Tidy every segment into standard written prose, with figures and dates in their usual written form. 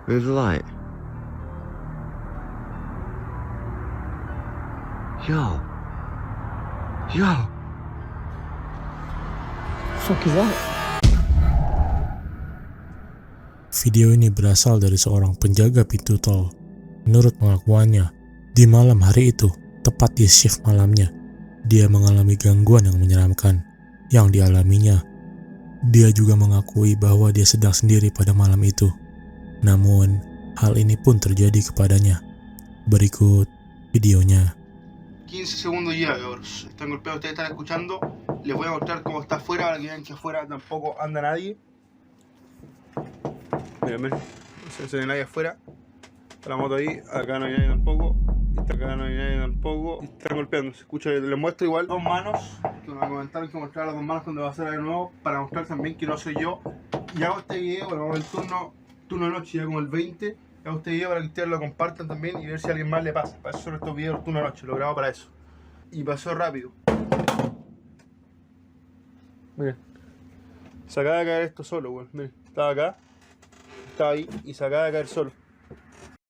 Move the light. Yo. Yo. Fuck is that? Video ini berasal dari seorang penjaga pintu tol. Menurut pengakuannya, di malam hari itu, tepat di shift malamnya, dia mengalami gangguan yang menyeramkan yang dialaminya. Dia juga mengakui bahwa dia sedang sendiri pada malam itu. Namun, hal ini pun terjadi kepadanya. Berikut videonya. 15 segundos llega, cabros. Están golpeados, ustedes están escuchando. Les voy a mostrar cómo está afuera para que vean que afuera tampoco anda nadie. Miren, no se ve nadie afuera. Está la moto ahí, acá no hay nadie tampoco. Acá no hay nadie tampoco. Están golpeando, se escucha, les muestro igual dos manos. Que me comentaron que mostrar las dos manos cuando va a hacer de nuevo. Para mostrar también que no soy yo. Y hago este video, bueno, vamos el turno de noche, ya como el 20. Hago este video para que ustedes lo compartan también y ver si a alguien más le pasa. Para eso son estos videos turno de noche, lo grabo para eso. Y pasó rápido. Miren, se acaba de caer esto solo, weón. Miren, estaba acá, estaba ahí y se acaba de caer solo.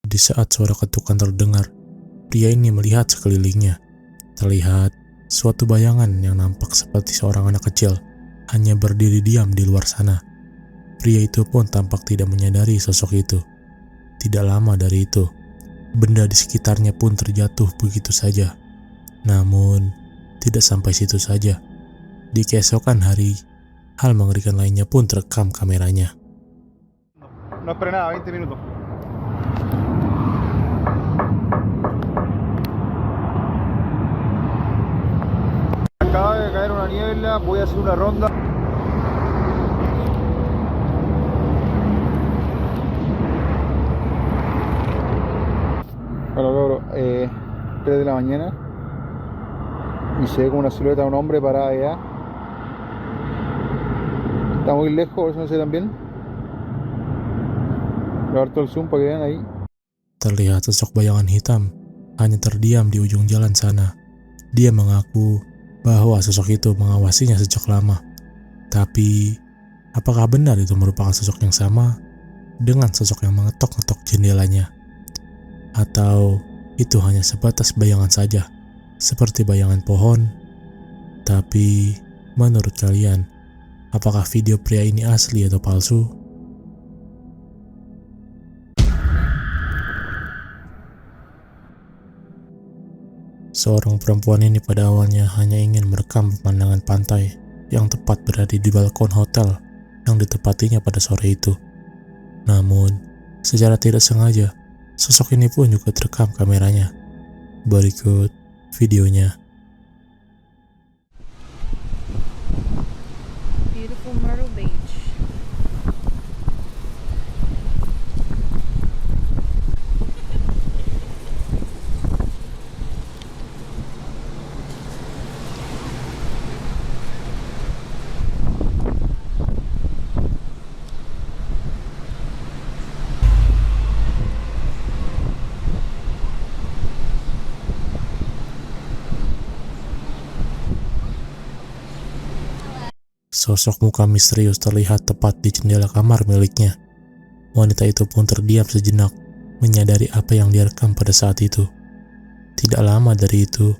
Di saat suara ketukan terdengar, pria ini melihat sekelilingnya. Terlihat suatu bayangan yang nampak seperti seorang anak kecil hanya berdiri diam di luar sana. Pria itu pun tampak tidak menyadari sosok itu. Tidak lama dari itu, benda di sekitarnya pun terjatuh begitu saja. Namun, tidak sampai situ saja. Di keesokan hari, hal mengerikan lainnya pun terekam kameranya. No esperé nada, 20 minutos. Acaba de caer una niebla, voy a hacer una ronda. Hola, cabrón, 3 de la mañana y se ve como una silueta de un hombre parada allá. Está muy lejos, por eso no se ve tan bien. Voy a dar todo el zoom para que vean ahí. Terlihat sosok bayangan hitam hanya terdiam di ujung jalan sana. Dia mengaku bahwa sosok itu mengawasinya sejak lama. Tapi, apakah benar itu merupakan sosok yang sama dengan sosok yang mengetok-ngetok jendelanya? Atau itu hanya sebatas bayangan saja, seperti bayangan pohon? Tapi, menurut kalian, apakah video pria ini asli atau palsu? Seorang perempuan ini pada awalnya hanya ingin merekam pemandangan pantai yang tepat berada di balkon hotel yang ditempatinya pada sore itu. Namun, secara tidak sengaja, sosok ini pun juga terekam kameranya. Berikut videonya. Beautiful Myrtle Beach. Sosok muka misterius terlihat tepat di jendela kamar miliknya. Wanita itu pun terdiam sejenak, menyadari apa yang direkam pada saat itu. Tidak lama dari itu,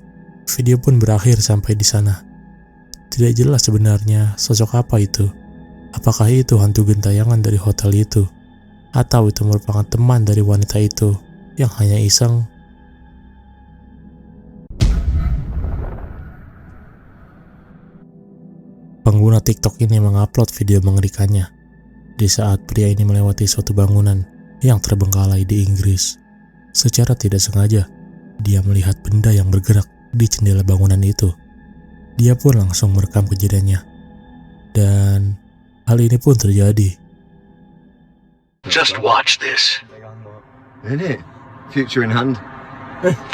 video pun berakhir sampai di sana. Tidak jelas sebenarnya sosok apa itu. Apakah itu hantu gentayangan dari hotel itu? Atau itu merupakan teman dari wanita itu yang hanya iseng? Pengguna TikTok ini mengupload video mengerikannya di saat pria ini melewati suatu bangunan yang terbengkalai di Inggris. Secara tidak sengaja, dia melihat benda yang bergerak di jendela bangunan itu. Dia pun langsung merekam kejadiannya. Dan hal ini pun terjadi. Just watch this. In it. Future in hand.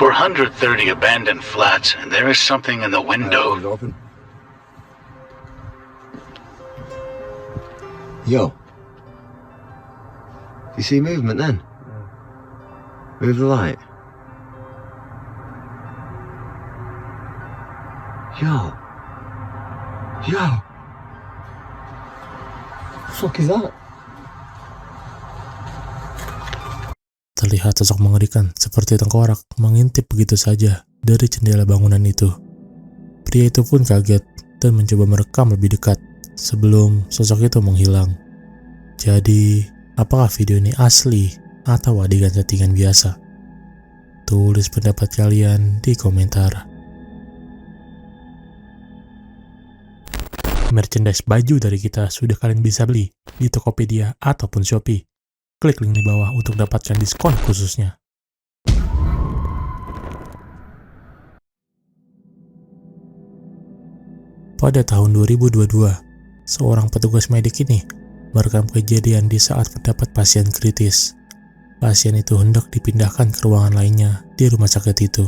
430 abandoned flats, and there is something in the window. Open. Yo. You see movement then? Move the light. Yo. Yo. Fuck is that? Terlihat sosok mengerikan seperti tengkorak mengintip begitu saja dari jendela bangunan itu. Pria itu pun kaget dan mencoba merekam lebih dekat sebelum sosok itu menghilang. Jadi, apakah video ini asli atau adegan settingan biasa? Tulis pendapat kalian di komentar. Merchandise baju dari kita sudah kalian bisa beli di Tokopedia ataupun Shopee. Klik link di bawah untuk dapatkan diskon khususnya. Pada tahun 2022, seorang petugas medik ini merekam kejadian di saat mendapat pasien kritis. Pasien itu hendak dipindahkan ke ruangan lainnya di rumah sakit itu.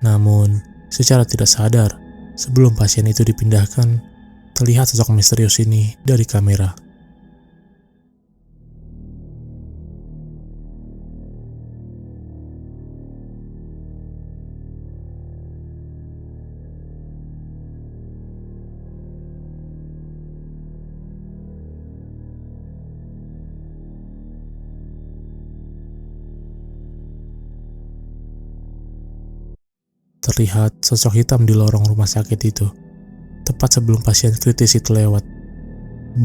Namun, secara tidak sadar, sebelum pasien itu dipindahkan, terlihat sosok misterius ini dari kamera. Terlihat sosok hitam di lorong rumah sakit itu, tepat sebelum pasien kritis itu lewat.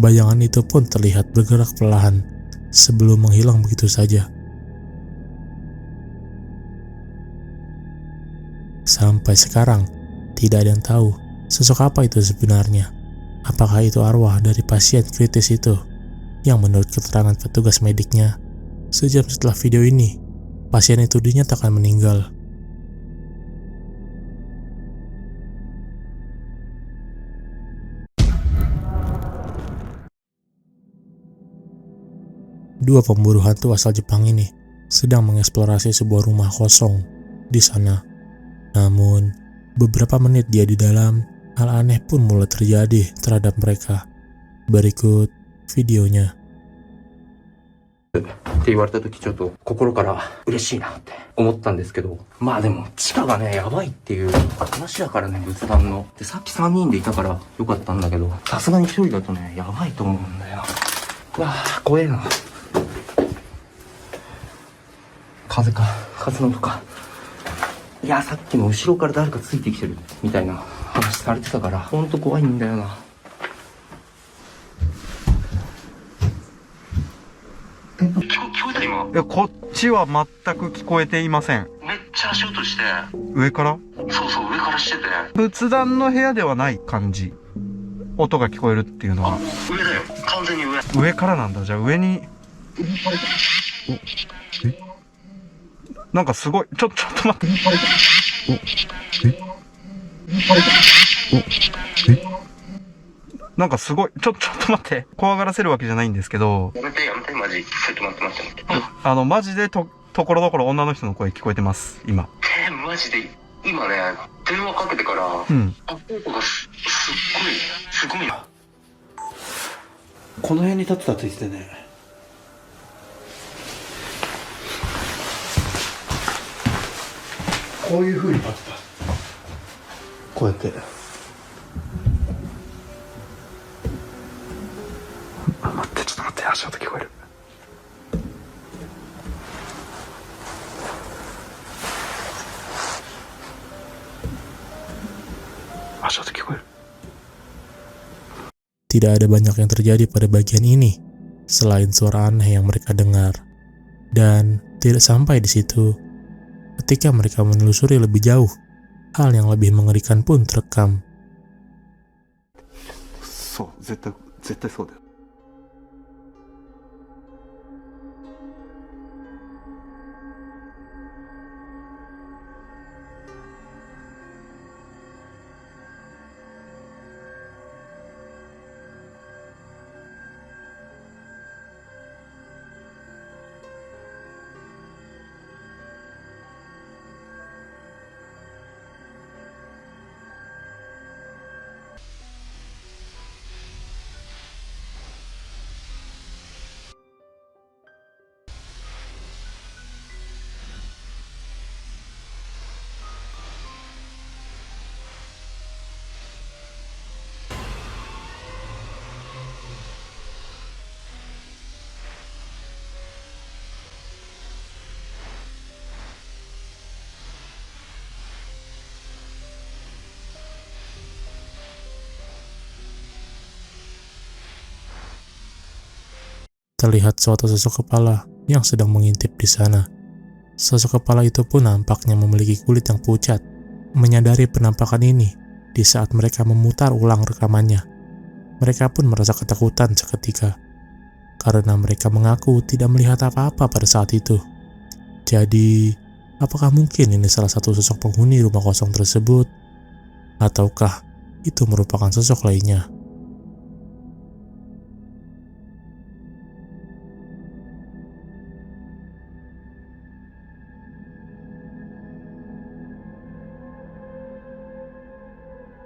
Bayangan itu pun terlihat bergerak perlahan sebelum menghilang begitu saja. Sampai sekarang, tidak ada yang tahu sosok apa itu sebenarnya. Apakah itu arwah dari pasien kritis itu, yang menurut keterangan petugas mediknya, sejam setelah video ini, pasien itu dinyatakan meninggal. Dua pemburu hantu asal Jepang ini sedang mengeksplorasi sebuah rumah kosong di sana. Namun, beberapa menit dia di dalam, hal aneh pun mulai terjadi terhadap mereka. Berikut videonya. って言われた時ちょっと心から嬉しいなって思ったんですけど、まあでも地下がねやばいっていう話だからね、仏壇のでさっき3人でいたからよかったんだけど、さすがに1人だとねやばいと思うんだよ。うわー怖えな。風の音か。いやさっきの後ろから誰かついてきてるみたいな話されてたから、ほんと怖いんだよな。聞こえた今。いや、こっちは全く聞こえていません。めっちゃ足音して。上からそうそう、上からしてて。仏壇の部屋ではない感じ。音が聞こえるっていうのは。上だよ。完全に上。上からなんだ。じゃあ上に。えなんかすごい。ちょっと待って。なんかすごい。ちょっと待って。怖がらせるわけじゃないんですけど。やめて、マジ。ちょっと待って。マジでところどころ女の人の声聞こえてます。今。マジで、今ね、電話かけてから、うん。アポートがすごいな。この辺に立ってたって言ってね。こういう風に立ってた。こうやって。待って、ちょっと待って、足音聞こえる。足音聞こえる。 Tidak ada banyak yang terjadi pada bagian ini, selain suara aneh yang mereka dengar. Dan tidak sampai di situ, ketika mereka menelusuri lebih jauh, hal yang lebih mengerikan pun terekam. そう、絶対そうだよ。terlihat suatu sosok kepala yang sedang mengintip di sana. Sosok kepala itu pun nampaknya memiliki kulit yang pucat. Menyadari penampakan ini, di saat mereka memutar ulang rekamannya, mereka pun merasa ketakutan seketika, karena mereka mengaku tidak melihat apa-apa pada saat itu. Jadi, apakah mungkin ini salah satu sosok penghuni rumah kosong tersebut? Ataukah itu merupakan sosok lainnya?